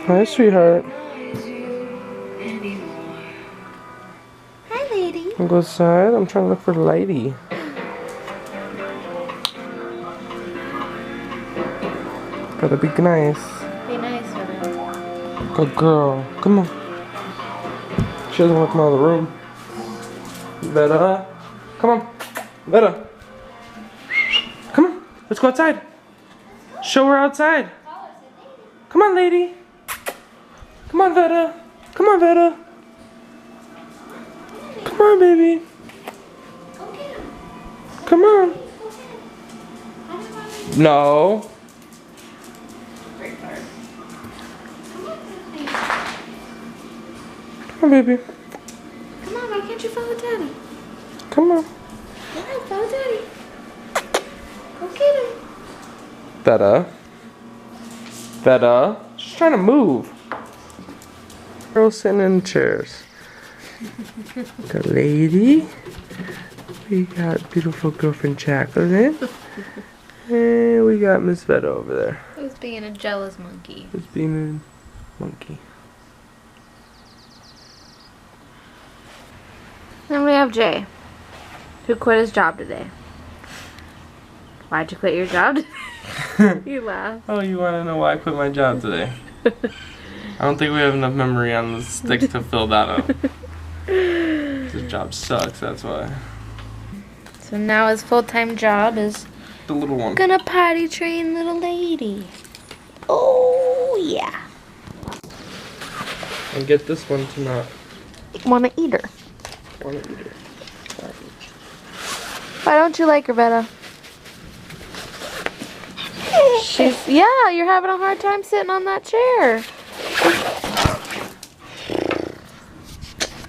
Hi, sweetheart. Hi, lady. I'll go outside. I'm trying to look for Lady. Gotta be nice. Be nice with her. Good girl. Come on. She doesn't want to come out of the room. Veta. Come on. Veta. Come on. Let's go outside. Show her outside. Come on, lady. Come on, Veta. Come on, Veta. Come on, baby. Come on. No. Come on, baby. Come on, why can't you follow Daddy? Come on. Yeah, follow Daddy. Go get him. Veta. Veta. She's trying to move. Girls sitting in chairs. Got Lady. We got beautiful girlfriend Jacqueline. And we got Miss Veta over there. Who's being a jealous monkey? Who's being a monkey? Then we have Jay, who quit his job today. Why'd you quit your job today? You laugh. Oh, you want to know why I quit my job today? I don't think we have enough memory on the stick to fill that up. This job sucks, that's why. So now his full-time job is The little one. gonna potty train little lady. Oh, yeah. And get this one to not Wanna eat her. want to eat it. Why don't you like her, Veta? Yeah, you're having a hard time sitting on that chair.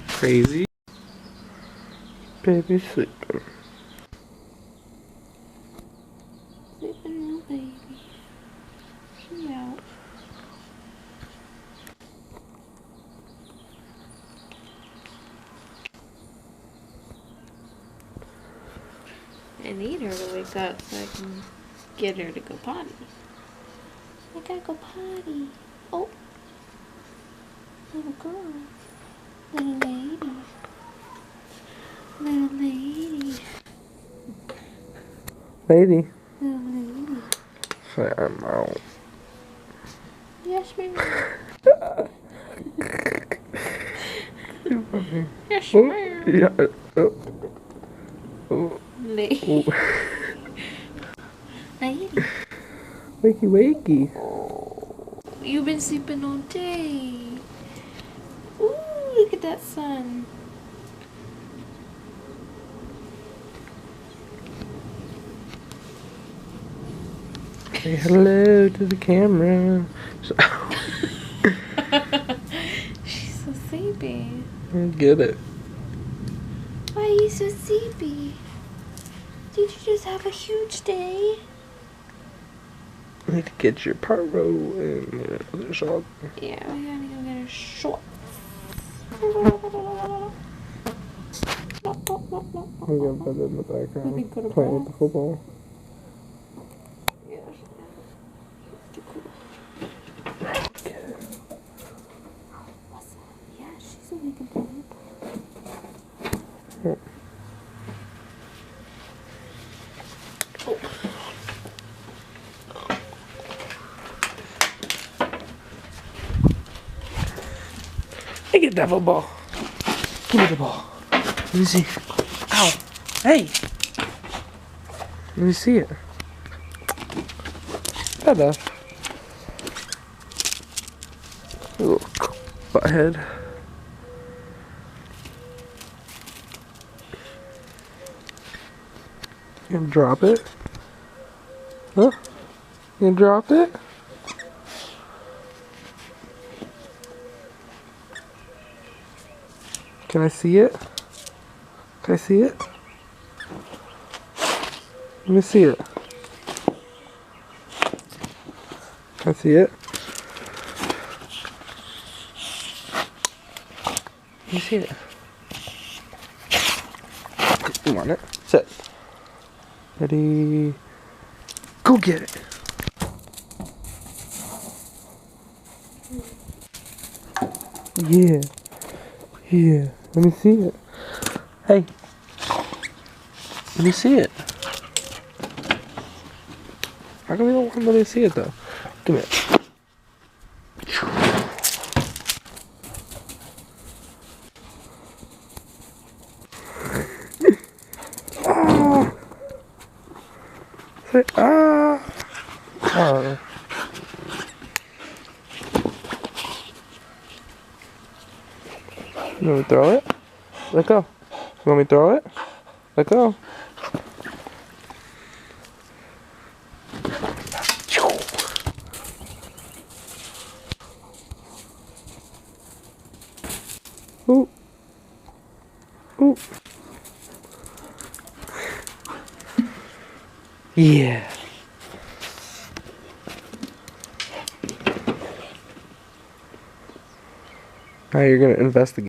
Crazy. Baby sleeping. Sleeping baby. Yeah. I need her to wake up so I can get her to go potty. I gotta go potty. Oh. Little girl. Little lady. Little lady. Lady. Little lady. Say I'm out. Yes, ma'am. Yes, Oh, ma'am. yeah. Oh. Oh. Lady. Oh. Lady. Wakey, wakey. You've been sleeping all day. Ooh, look at that sun. Say hello to the camera. She's so sleepy. Get it. Why are you so sleepy? Did you just have a huge day? Need to get your parvo and your other shot. Yeah, we gotta go get her shorts. We got Veta in the background We can go to playing with bed. the football. Yeah, yeah, she's awake and playing. Oh. Hey, get that football. Give me the ball. Let me see. Ow. Hey. Let me see it. Veta. Little butthead. You gonna drop it? Huh? You gonna drop it? Can I see it? Can I see it? Let me see it. Can I see it? Let me see it. You want it? Sit. Ready? Go get it. Yeah. Yeah. Let me see it. Hey. Let me see it. How come you don't want to let me see it though? Come here. Ah. Say ah. Oh. You want me to throw it? Let go. You want me to throw it? Let go. Ooh. Ooh. Yeah. Now you're gonna investigate.